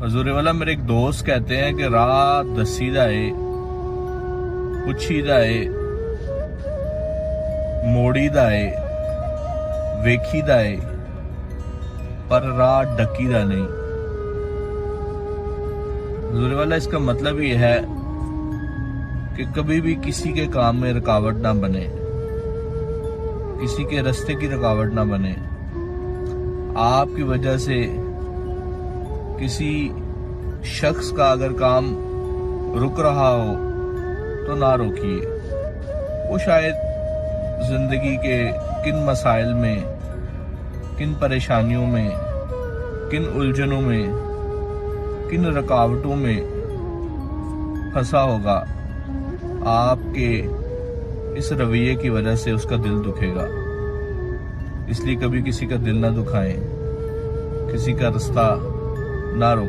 حضور والا میرے ایک دوست کہتے ہیں کہ راہ دسی دا ہے، پوچھی دا ہے، موڑی دا ہے، ویکھی دا ہے، پر راہ ڈکی دا نہیں۔ حضور والا اس کا مطلب یہ ہے کہ کبھی بھی کسی کے کام میں رکاوٹ نہ بنے، کسی کے راستے کی رکاوٹ نہ بنے۔ آپ کی وجہ سے کسی شخص کا اگر کام رک رہا ہو تو نہ روکیے۔ وہ شاید زندگی کے کن مسائل میں، کن پریشانیوں میں، کن الجھنوں میں، کن رکاوٹوں میں پھنسا ہوگا، آپ کے اس رویے کی وجہ سے اس کا دل دکھے گا۔ اس لیے کبھی کسی کا دل نہ دکھائیں، کسی کا راستہ نہ روکیں۔